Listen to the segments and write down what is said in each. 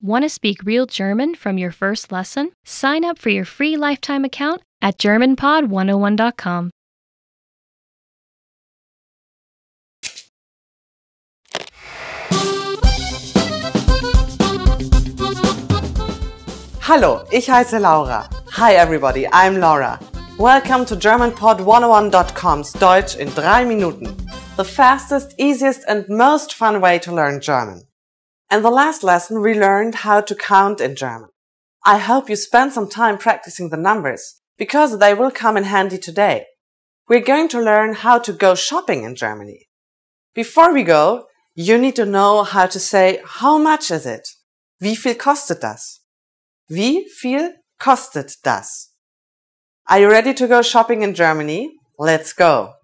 Want to speak real German from your first lesson? Sign up for your free lifetime account at GermanPod101.com. Hallo, ich heiße Laura. Hi everybody, I'm Laura. Welcome to GermanPod101.com's Deutsch in 3 Minuten. The fastest, easiest and most fun way to learn German. In the last lesson we learned how to count in German. I hope you spend some time practicing the numbers, because they will come in handy today. We're going to learn how to go shopping in Germany. Before we go, you need to know how to say how much is it? Wie viel kostet das? Wie viel kostet das? Are you ready to go shopping in Germany? Let's go!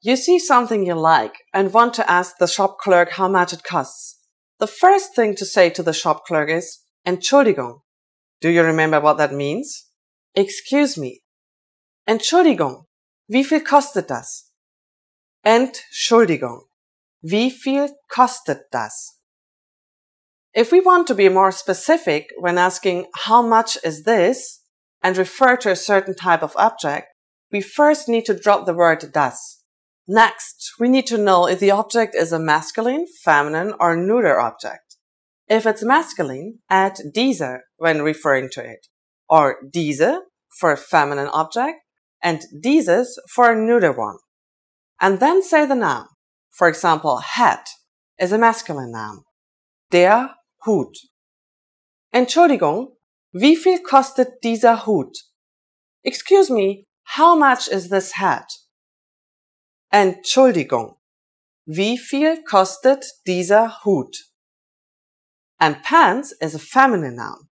You see something you like and want to ask the shop clerk how much it costs. The first thing to say to the shop clerk is Entschuldigung. Do you remember what that means? Excuse me. Entschuldigung. Wie viel kostet das? Entschuldigung. Wie viel kostet das? If we want to be more specific when asking how much is this and refer to a certain type of object, we first need to drop the word das. Next, we need to know if the object is a masculine, feminine or neuter object. If it's masculine, add diese when referring to it, or diese for a feminine object and dieses for a neuter one. And then say the noun. For example, hat is a masculine noun. Der Hut. Entschuldigung, wie viel kostet dieser Hut? Excuse me, how much is this hat? Entschuldigung, wie viel kostet dieser Hut? And pants is a feminine noun.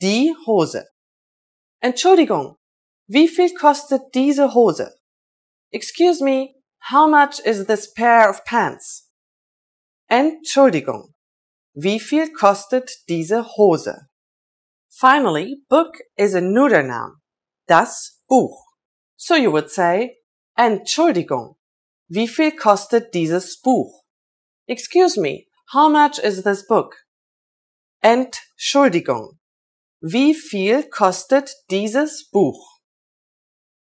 Die Hose. Entschuldigung, wie viel kostet diese Hose? Excuse me, how much is this pair of pants? Entschuldigung, wie viel kostet diese Hose? Finally, book is a neuter noun. Das Buch. So you would say, Entschuldigung, wie viel kostet dieses Buch? Excuse me, how much is this book? Entschuldigung, wie viel kostet dieses Buch?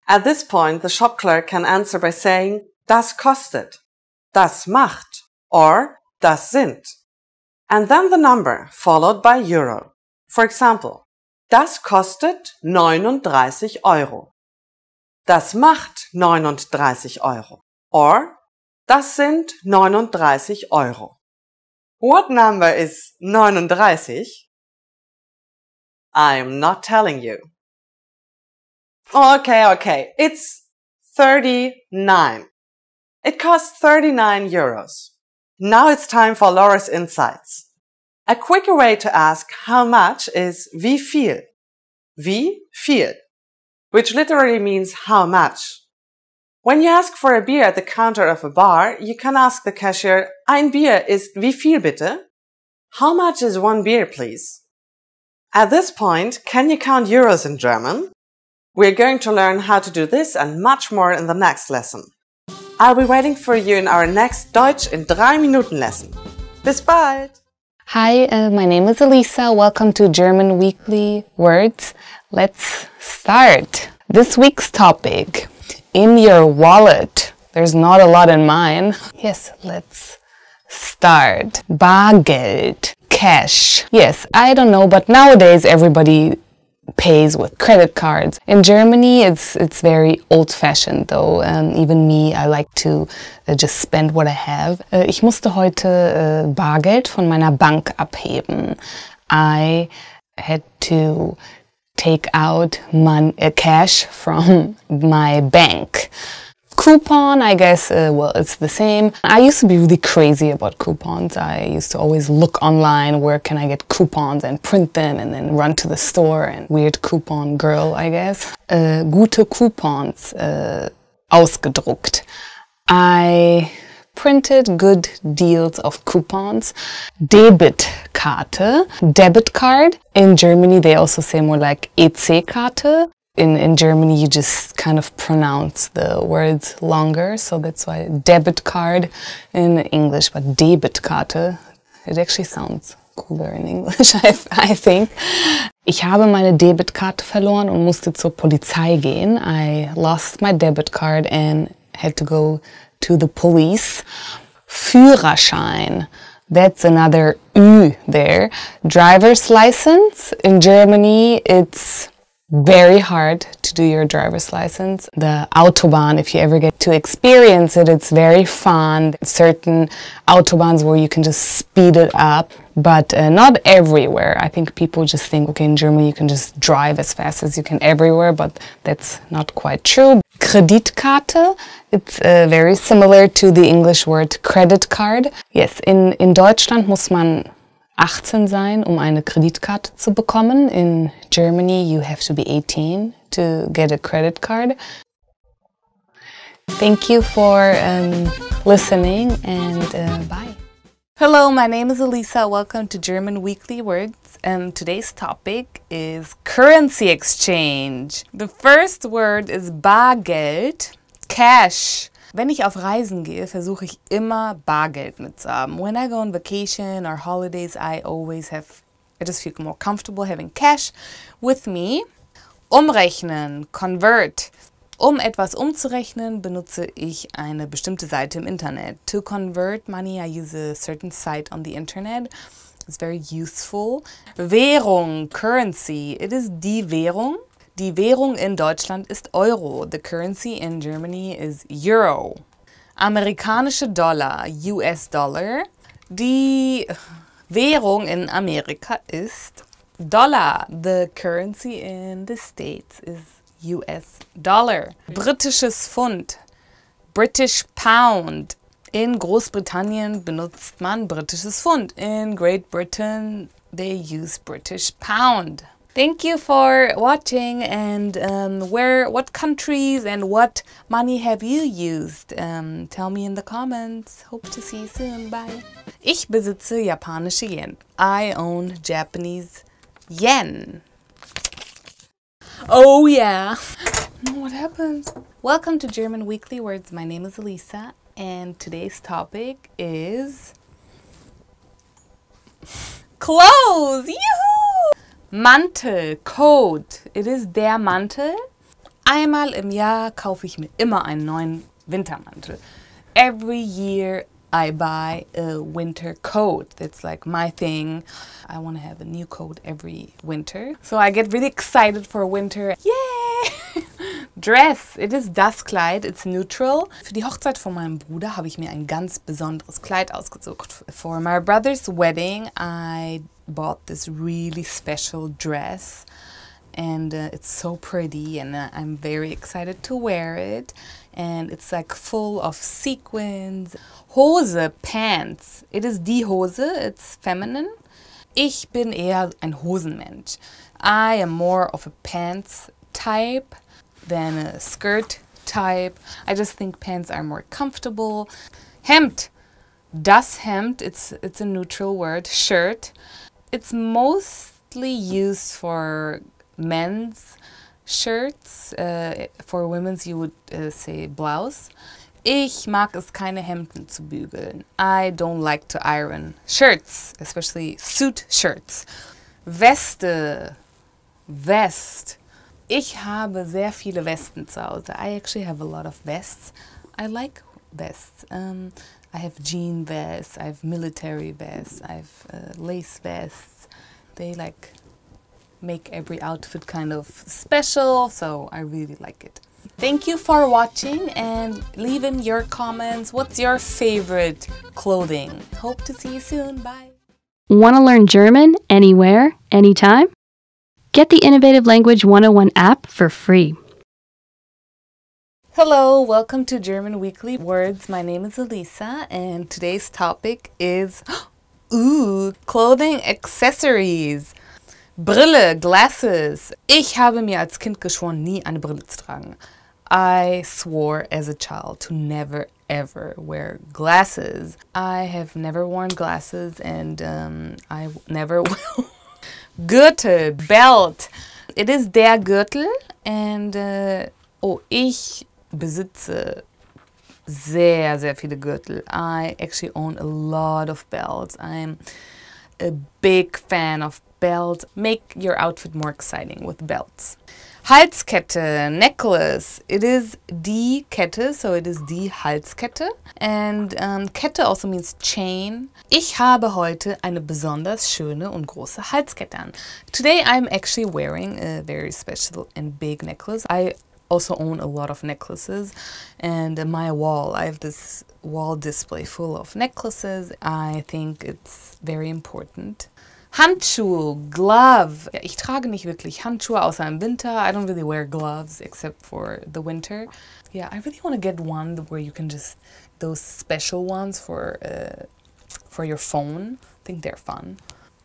At this point, the shop clerk can answer by saying, das kostet, das macht, or das sind. And then the number, followed by euro. For example, das kostet 39 Euro. Das macht 39 Euro. Or, das sind 39 Euro. What number is 39? I'm not telling you. Okay, it's 39. It costs 39 euros. Now it's time for Laura's insights. A quicker way to ask how much is wie viel. Wie viel, which literally means how much. When you ask for a beer at the counter of a bar, you can ask the cashier, ein Bier ist wie viel bitte? How much is one beer, please? At this point, can you count euros in German? We're going to learn how to do this and much more in the next lesson. I'll be waiting for you in our next Deutsch in 3 Minuten lesson. Bis bald! Hi, my name is Elisa. Welcome to German Weekly Words. Let's start. This week's topic, in your wallet. There's not a lot in mine. Yes, let's start. Bargeld, cash. Yes, I don't know, but nowadays everybody pays with credit cards. In Germany, it's very old-fashioned though. Even me, I like to just spend what I have. Ich musste heute Bargeld von meiner Bank abheben. I had to take out cash from my bank. Coupon, I guess, well, it's the same. I used to be really crazy about coupons. I used to always look online, where can I get coupons, and print them and then run to the store, and weird coupon girl, I guess. Gute Coupons, ausgedruckt. I printed good deals of coupons. Debitkarte, debit card. In Germany, they also say more like EC-Karte. In Germany, you just kind of pronounce the words longer, so that's why debit card in English, but Debitkarte, it actually sounds cooler in English, I think. Ich habe meine Debitkarte verloren und musste zur Polizei gehen. I lost my debit card and had to go to the police. Führerschein. That's another Ü there. Driver's license. In Germany, it's very hard to do your driver's license. The Autobahn, if you ever get to experience it, it's very fun. Certain Autobahns where you can just speed it up, but not everywhere. I think people just think, okay, in Germany you can just drive as fast as you can everywhere, but that's not quite true. Kreditkarte, it's very similar to the English word credit card. Yes, in Deutschland muss man 18 sein, eine Kreditkarte zu bekommen. In Germany, you have to be 18 to get a credit card. Thank you for listening and bye. Hello, my name is Elisa. Welcome to German Weekly Words. Today's topic is currency exchange. The first word is Bargeld, cash. Wenn ich auf Reisen gehe, versuche ich immer Bargeld mitzuhaben. When I go on vacation or holidays, I just feel more comfortable having cash with me. Umrechnen, convert. Um etwas umzurechnen, benutze ich eine bestimmte Seite im Internet. To convert money, I use a certain site on the internet. It's very useful. Währung, currency. It is die Währung. Die Währung in Deutschland ist Euro. The currency in Germany is Euro. Amerikanische Dollar, US Dollar. Die Währung in Amerika ist Dollar. The currency in the States is US Dollar. Britisches Pfund, British Pound. In Großbritannien benutzt man britisches Pfund. In Great Britain, they use British Pound. Thank you for watching and what countries and what money have you used? Tell me in the comments. Hope to see you soon. Bye. Ich besitze japanische Yen. I own Japanese yen. Oh yeah. What happened? Welcome to German Weekly Words. My name is Elisa and today's topic is clothes. Yoo-hoo! Mantel, Coat. It is der Mantel. Einmal im Jahr kaufe ich mir immer einen neuen Wintermantel. Every year I buy a winter coat. That's like my thing. I want to have a new coat every winter. So I get really excited for winter. Yay! Dress. It is das Kleid. It's neutral. Für die Hochzeit von meinem Bruder habe ich mir ein ganz besonderes Kleid ausgesucht. For my brother's wedding, I bought this really special dress. And it's so pretty and I'm very excited to wear it. And it's like full of sequins. Hose, pants. It is die Hose, it's feminine. Ich bin eher ein Hosenmensch. I am more of a pants type than a skirt type. I just think pants are more comfortable. Hemd. Das Hemd, it's a neutral word. Shirt. It's mostly used for men's shirts. For women's you would say blouse. Ich mag es keine Hemden zu bügeln. I don't like to iron shirts, especially suit shirts. Weste, Vest. Ich habe sehr viele Westen zu Hause. I actually have a lot of vests. I like vests. I have jean vests, I have military vests, I have lace vests. They like make every outfit kind of special, so I really like it. Thank you for watching and leave in your comments what's your favorite clothing. Hope to see you soon. Bye. Want to learn German anywhere, anytime? Get the Innovative Language 101 app for free. Hello, welcome to German Weekly Words. My name is Elisa and today's topic is clothing accessories. Brille, glasses. Ich habe mir als Kind geschworen, nie eine Brille zu tragen. I swore as a child to never ever wear glasses. I have never worn glasses and I never will. Gürtel, belt. It is der Gürtel and ich besitze sehr, sehr viele Gürtel. I actually own a lot of belts. I'm a big fan of belts. Make your outfit more exciting with belts. Halskette, necklace. It is die Kette, so it is die Halskette. And Kette also means chain. Ich habe heute eine besonders schöne und große Halskette an. Today I'm actually wearing a very special and big necklace. I also own a lot of necklaces, and my wall, I have this wall display full of necklaces. I think it's very important. Handschuhe, glove. Ich trage nicht wirklich Handschuhe außer im Winter. I don't really wear gloves except for the winter. Yeah, I really want to get one where you can just, those special ones for your phone. I think they're fun.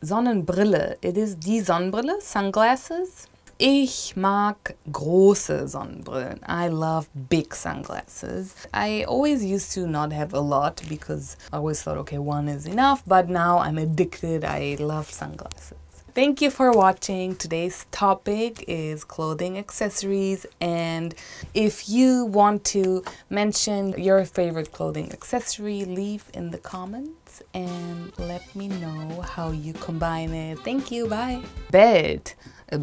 Sonnenbrille. It is die Sonnenbrille, sunglasses. Ich mag große Sonnenbrillen. I love big sunglasses. I always used to not have a lot because I always thought, okay, one is enough, but now I'm addicted. I love sunglasses. Thank you for watching. Today's topic is clothing accessories, and if you want to mention your favorite clothing accessory, leave in the comments and let me know how you combine it. Thank you, bye. Bed. I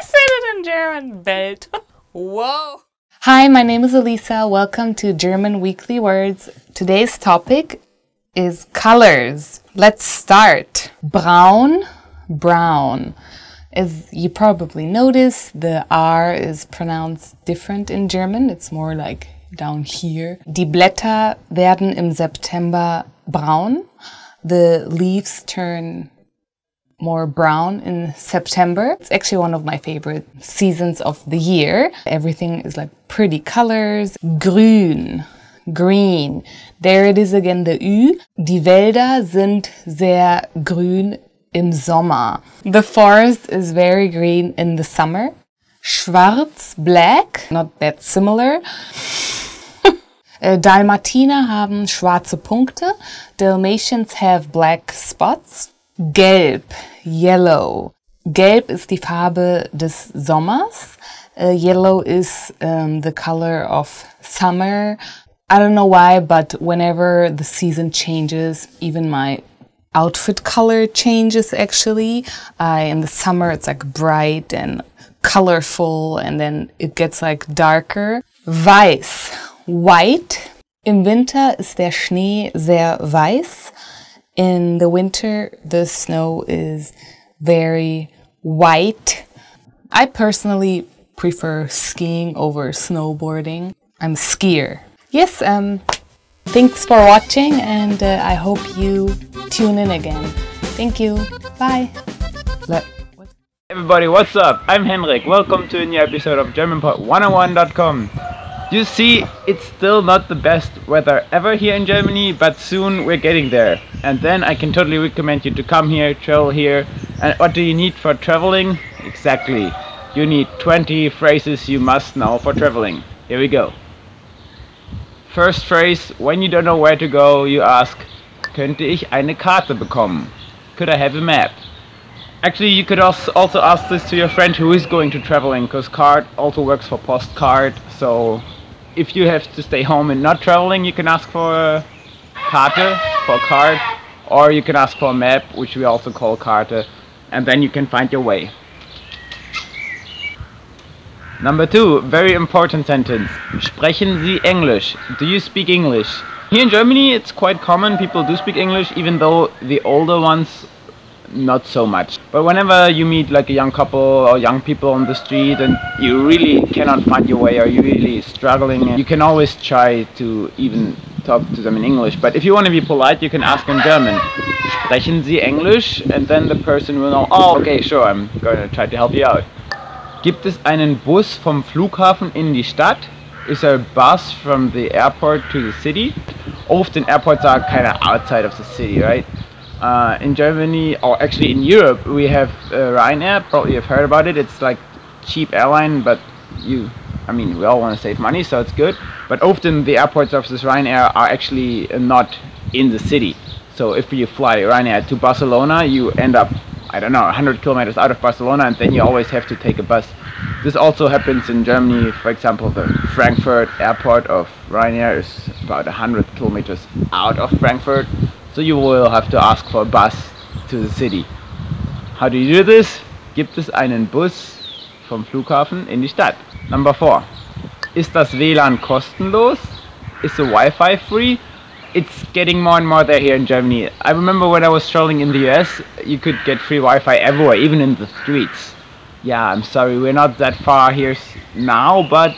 said it in German, Welt. Whoa. Hi, my name is Elisa. Welcome to German Weekly Words. Today's topic is colors. Let's start. Braun, brown. As you probably noticed, the R is pronounced different in German. It's more like down here. Die Blätter werden im September braun. The leaves turn more brown in September. It's actually one of my favorite seasons of the year. Everything is like pretty colors. Grün, green. There it is again, the Ü. Die Wälder sind sehr grün im Sommer. The forest is very green in the summer. Schwarz, black. Not that similar. Dalmatiner haben schwarze Punkte. Dalmatians have black spots. Gelb, yellow. Gelb ist die Farbe des Sommers. Yellow is the color of summer. I don't know why, but whenever the season changes, even my outfit color changes actually. In the summer it's like bright and colorful, and then it gets like darker. Weiß, white. Im Winter ist der Schnee sehr weiß. In the winter, the snow is very white. I personally prefer skiing over snowboarding. I'm a skier. Yes, thanks for watching, and I hope you tune in again. Thank you. Bye. Everybody, what's up? I'm Henrik. Welcome to a new episode of GermanPod101.com. You see, it's still not the best weather ever here in Germany, but soon we're getting there. And then I can totally recommend you to come here, travel here. And what do you need for traveling? Exactly. You need 20 phrases you must know for traveling. Here we go. First phrase, when you don't know where to go, you ask, könnte ich eine Karte bekommen? Could I have a map? Actually, you could also ask this to your friend who is going to traveling, because card also works for postcard. So if you have to stay home and not traveling, you can ask for a Karte, for a card, or you can ask for a map, which we also call Karte, and then you can find your way. Number 2, very important sentence. Sprechen Sie Englisch? Do you speak English? Here in Germany, it's quite common. People do speak English, even though the older ones not so much. But whenever you meet like a young couple or young people on the street and you really cannot find your way, or you're really struggling, you can always try to even talk to them in English. But if you want to be polite, you can ask in German, Sprechen Sie Englisch? And then the person will know, oh, okay, sure, I'm going to try to help you out. Gibt es einen Bus vom Flughafen in die Stadt? Is there a bus from the airport to the city? Often airports are kind of outside of the city, right? In Germany, or actually in Europe, we have Ryanair. Probably you've heard about it. It's like cheap airline, but we all want to save money, so it's good. But often the airports of this Ryanair are actually not in the city. So if you fly Ryanair to Barcelona, you end up, I don't know, 100 kilometers out of Barcelona, and then you always have to take a bus. This also happens in Germany. For example, the Frankfurt airport of Ryanair is about 100 kilometers out of Frankfurt. So you will have to ask for a bus to the city. How do you do this? Gibt es einen Bus vom Flughafen in die Stadt? Number 4. Ist das WLAN kostenlos? Is the Wi-Fi free? It's getting more and more there here in Germany. I remember when I was traveling in the US, you could get free Wi-Fi everywhere, even in the streets. Yeah, I'm sorry, we're not that far here now, but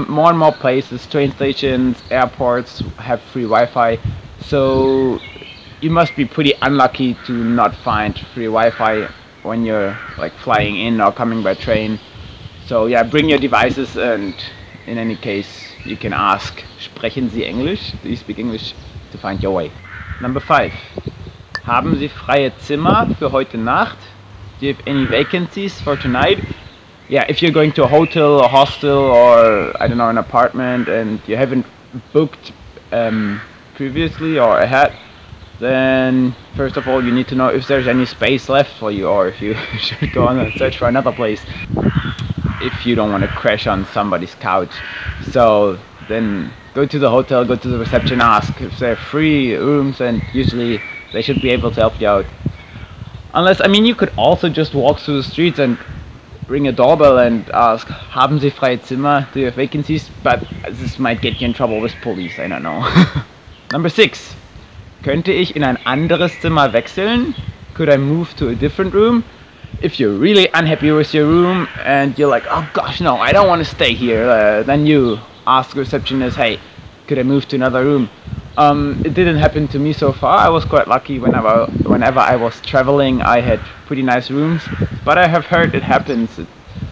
more and more places, train stations, airports have free Wi-Fi. So you must be pretty unlucky to not find free Wi-Fi when you're like flying in or coming by train. So yeah, bring your devices, and in any case you can ask, sprechen Sie Englisch? Do you speak English? To find your way. Number 5. Haben Sie freie Zimmer für heute Nacht? Do you have any vacancies for tonight? Yeah, if you're going to a hotel, a hostel, or I don't know, an apartment, and you haven't booked previously or ahead, then first of all you need to know if there's any space left for you, or if you should go on and search for another place if you don't want to crash on somebody's couch. So then go to the hotel, go to the reception, ask if they're free rooms, and usually they should be able to help you out. Unless, I mean, you could also just walk through the streets and ring a doorbell and ask, haben Sie freie Zimmer? Do you have vacancies? But this might get you in trouble with police, I don't know. Number 6. Könnte ich in ein anderes Zimmer wechseln? Could I move to a different room? If you're really unhappy with your room and you're like, oh gosh, no, I don't want to stay here, then you ask the receptionist, hey, could I move to another room? It didn't happen to me so far. I was quite lucky. Whenever I was traveling, I had pretty nice rooms, but I have heard it happens,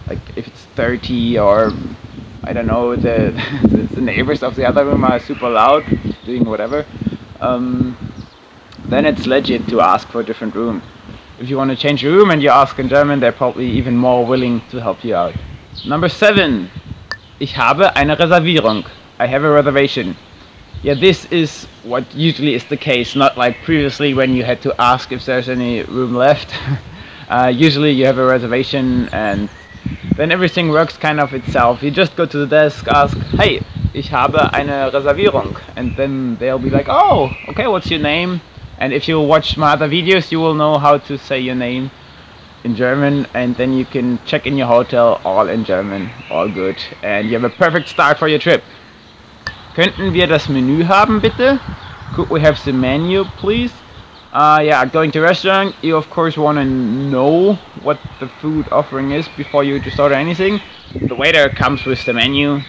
like if it's 30 or I don't know, the neighbors of the other room are super loud doing whatever, then it's legit to ask for a different room. If you want to change your room and you ask in German, they're probably even more willing to help you out. Number 7. Ich habe eine Reservierung. I have a reservation. Yeah, this is what usually is the case, not like previously when you had to ask if there's any room left. Usually you have a reservation and then everything works kind of itself. You just go to the desk, ask, hey, ich habe eine Reservierung, and then they'll be like, oh, okay, what's your name? And if you watch my other videos, you will know how to say your name in German, and then you can check in your hotel all in German, all good, and you have a perfect start for your trip. Könnten wir das Menü haben, bitte? Could we have the menu, please? Yeah, going to a restaurant, you of course want to know what the food offering is before you just order anything. The waiter comes with the menu,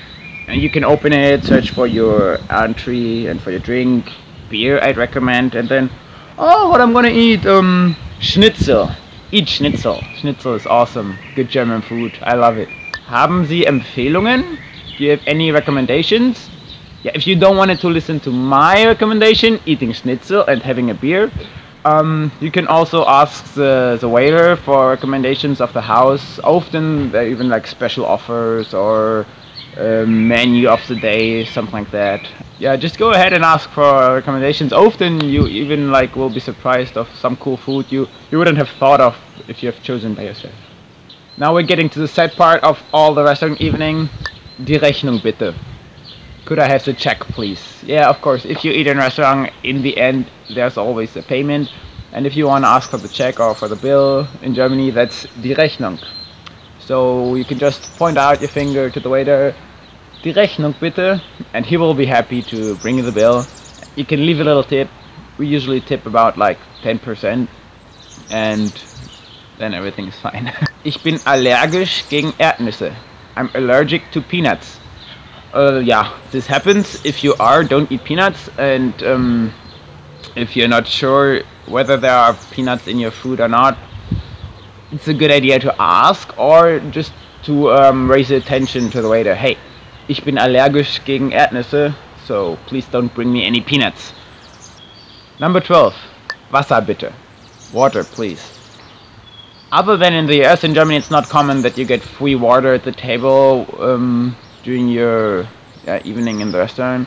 and you can open it, search for your entree and for your drink. Beer I'd recommend, and then, oh, what I'm gonna eat, Schnitzel. Eat Schnitzel. Schnitzel is awesome. Good German food. I love it. Haben Sie Empfehlungen? Do you have any recommendations? Yeah, if you don't want to listen to my recommendation, eating Schnitzel and having a beer, you can also ask the waiter for recommendations of the house. Often they're even like special offers or menu of the day, something like that. Yeah, just go ahead and ask for recommendations. Often you even like will be surprised of some cool food you wouldn't have thought of if you have chosen by yourself. Now we're getting to the sad part of all the restaurant evening. Die Rechnung bitte. Could I have the check, please? Yeah, of course, if you eat in a restaurant, in the end there's always a payment, and if you want to ask for the check or for the bill in Germany, that's die Rechnung. So you can just point out your finger to the waiter, die Rechnung bitte, and he will be happy to bring you the bill. You can leave a little tip. We usually tip about like 10%, and then everything is fine. Ich bin allergisch gegen Erdnüsse. I'm allergic to peanuts. Yeah, this happens. If you don't eat peanuts, and if you're not sure whether there are peanuts in your food or not, it's a good idea to ask, or just to raise attention to the waiter. Hey, ich bin allergisch gegen Erdnüsse, so please don't bring me any peanuts. Number 12. Wasser bitte. Water, please. Other than in the US, in Germany it's not common that you get free water at the table during your evening in the restaurant.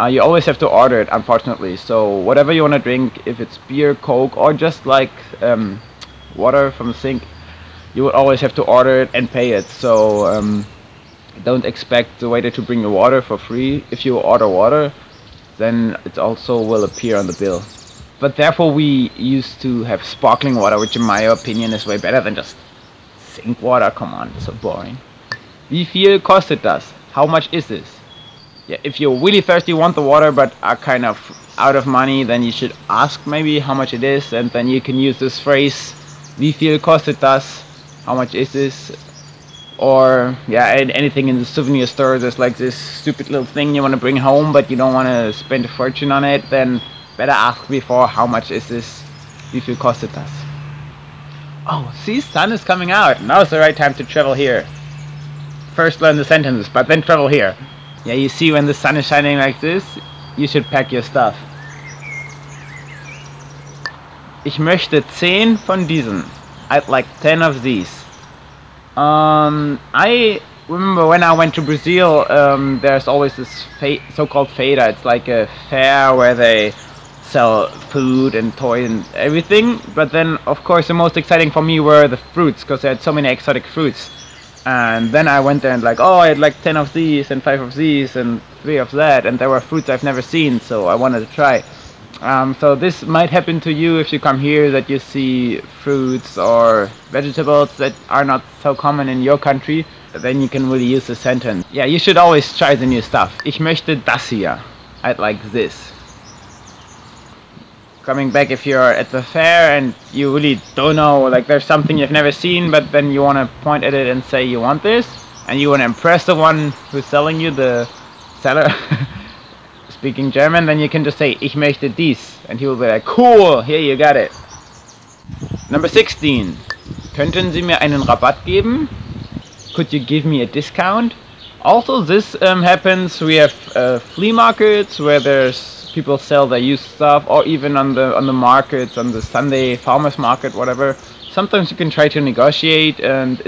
You always have to order it, unfortunately. So whatever you want to drink, if it's beer, Coke, or just like water from the sink, you would always have to order it and pay it. So don't expect the waiter to bring you water for free. If you order water, then it also will appear on the bill. but therefore we used to have sparkling water, which in my opinion is way better than just sink water. Come on, it's so boring. Wie viel kostet das? How much is this? Yeah, if you're really thirsty, want the water, but are kind of out of money, then you should ask maybe how much it is, and then you can use this phrase, wie viel kostet das? How much is this? Or yeah, anything in the souvenir store, there's like this stupid little thing you want to bring home, but you don't want to spend a fortune on it, then better ask before, how much is this? Wie viel kostet das? Oh, see, sun is coming out. Now's the right time to travel here. First learn the sentences, but then travel here. Yeah, you see, when the sun is shining like this, you should pack your stuff. Ich möchte 10 von diesen. I'd like 10 of these. I remember when I went to Brazil, there's always this so-called feira. It's like a fair where they sell food and toys and everything. But then, of course, the most exciting for me were the fruits, because they had so many exotic fruits. And then I went there and like, oh, I had like 10 of these and 5 of these and 3 of that, and there were fruits I've never seen, so I wanted to try. So this might happen to you if you come here, that you see fruits or vegetables that are not so common in your country. Then you can really use the sentence. Yeah, you should always try the new stuff. Ich möchte das hier. I'd like this. Coming back, if you're at the fair and you really don't know, like there's something you've never seen, but then you want to point at it and say you want this, and you want to impress the one who's selling you, the seller, speaking German, then you can just say, ich möchte dies, and he will be like, cool, here you got it. Number 16. Könnten Sie mir einen Rabatt geben? Could you give me a discount? Also, this happens. We have flea markets where there's people sell their used stuff, or even on the markets, on the Sunday farmers market, whatever. Sometimes you can try to negotiate, and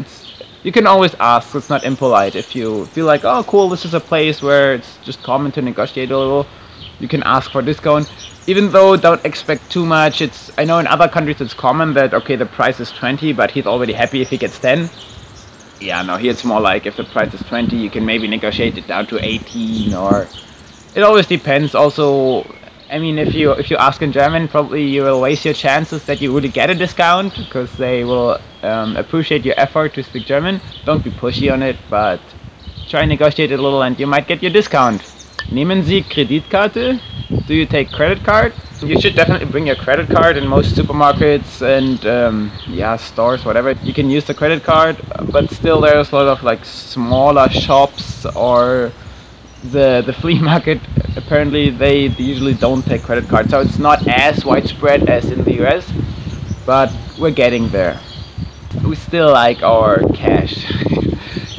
you can always ask. It's not impolite. If you feel like, oh cool, this is a place where it's just common to negotiate a little, you can ask for a discount. Even though don't expect too much. I know in other countries it's common that, okay, the price is 20, but he's already happy if he gets 10. Yeah, no, here it's more like if the price is 20, you can maybe negotiate it down to 18, or it always depends. Also, I mean, if you ask in German, probably you will waste your chances that you really get a discount, because they will appreciate your effort to speak German. Don't be pushy on it, but try and negotiate it a little and you might get your discount. Nehmen Sie Kreditkarte? Do you take credit card? You should definitely bring your credit card. In most supermarkets and yeah, stores, whatever, you can use the credit card, but still there's a lot of like smaller shops or the flea market. Apparently they usually don't take credit cards, so it's not as widespread as in the US, but we're getting there. We still like our cash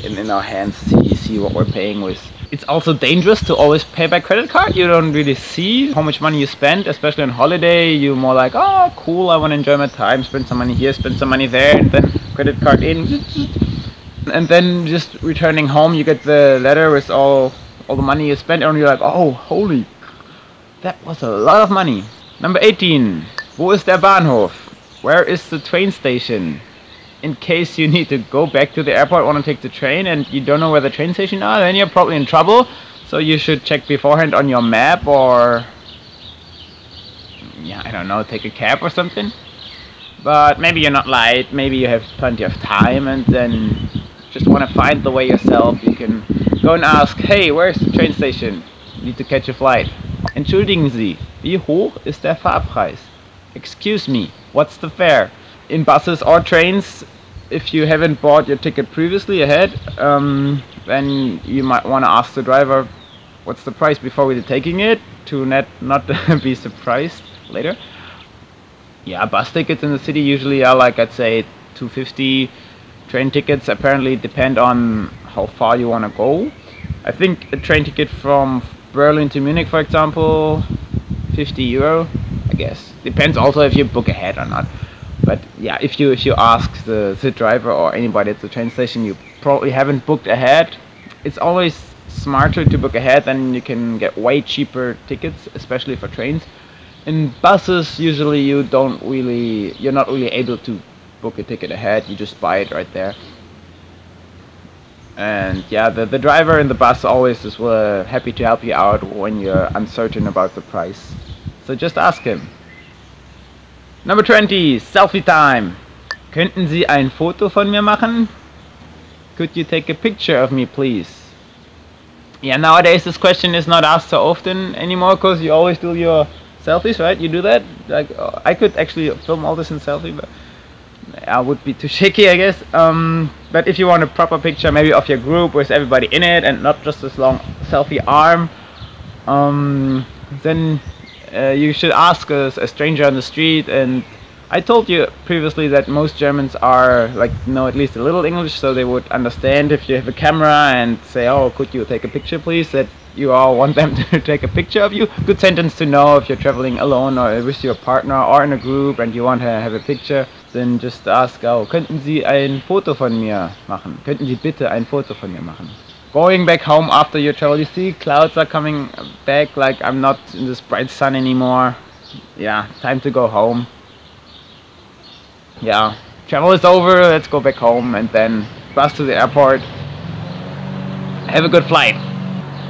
in our hands, see what we're paying with. It's also dangerous to always pay by credit card. You don't really see how much money you spend, especially on holiday. You're more like, oh cool, I want to enjoy my time, spend some money here, spend some money there, and then credit card in, and then just returning home you get the letter with all the money you spent, and you're like, oh holy, that was a lot of money. Number 18. Wo ist der Bahnhof? Where is the train station? In case you need to go back to the airport, want to take the train, and you don't know where the train station are, then you're probably in trouble. So you should check beforehand on your map, or yeah, I don't know, take a cab or something. But maybe you're not late, maybe you have plenty of time, and then just want to find the way yourself. You can go and ask, hey, where's the train station? You need to catch a flight. Entschuldigen Sie, wie hoch ist der Fahrpreis? Excuse me, what's the fare? In buses or trains, if you haven't bought your ticket previously ahead, then you might want to ask the driver what's the price before we're taking it, to not be surprised later. Yeah, bus tickets in the city usually are like, I'd say, $2.50. Train tickets apparently depend on how far you want to go. I think a train ticket from Berlin to Munich, for example, €50, I guess. Depends also if you book ahead or not. But yeah, if you ask the driver or anybody at the train station, you probably haven't booked ahead. It's always smarter to book ahead, then you can get way cheaper tickets, especially for trains. In buses, usually you're not really able to book a ticket ahead. You just buy it right there. And yeah, the driver in the bus always is happy to help you out when you're uncertain about the price. So just ask him. Number 20, Selfie time. Könnten Sie ein Foto von mir machen? Could you take a picture of me, please? Yeah, nowadays this question is not asked so often anymore because you always do your selfies, right? You do that? Like, I could actually film all this in selfie, but I would be too shaky, I guess. But if you want a proper picture, maybe of your group with everybody in it and not just this long selfie arm, then you should ask a stranger on the street. And I told you previously that most Germans are like know at least a little English, so they would understand if you have a camera and say, "Oh, could you take a picture, please?" That you all want them to take a picture of you. Good sentence to know if you're traveling alone or with your partner or in a group and you want to have a picture. Then just ask, "Oh, könnten Sie ein Foto von mir machen? Könnten Sie bitte ein Foto von mir machen?" Going back home after your travel, you see clouds are coming back, like I'm not in this bright sun anymore. Yeah, time to go home. Yeah, travel is over, let's go back home and then bus to the airport. Have a good flight.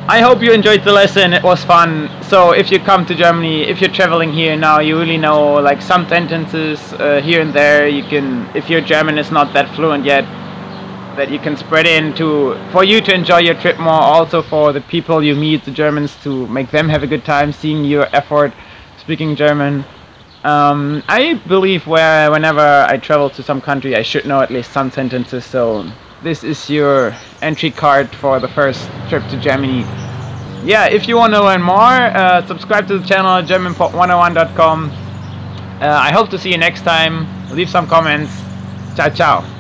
I hope you enjoyed the lesson, it was fun. So if you come to Germany, if you're traveling here now, you really know like some sentences here and there. You can, if your German is not that fluent yet, that you can spread in for you to enjoy your trip more, also for the people you meet, the Germans, to make them have a good time seeing your effort speaking German. I believe whenever I travel to some country, I should know at least some sentences, so this is your entry card for the first trip to Germany. Yeah, if you want to learn more, subscribe to the channel germanpod101.com. I hope to see you next time. Leave some comments. Ciao, ciao.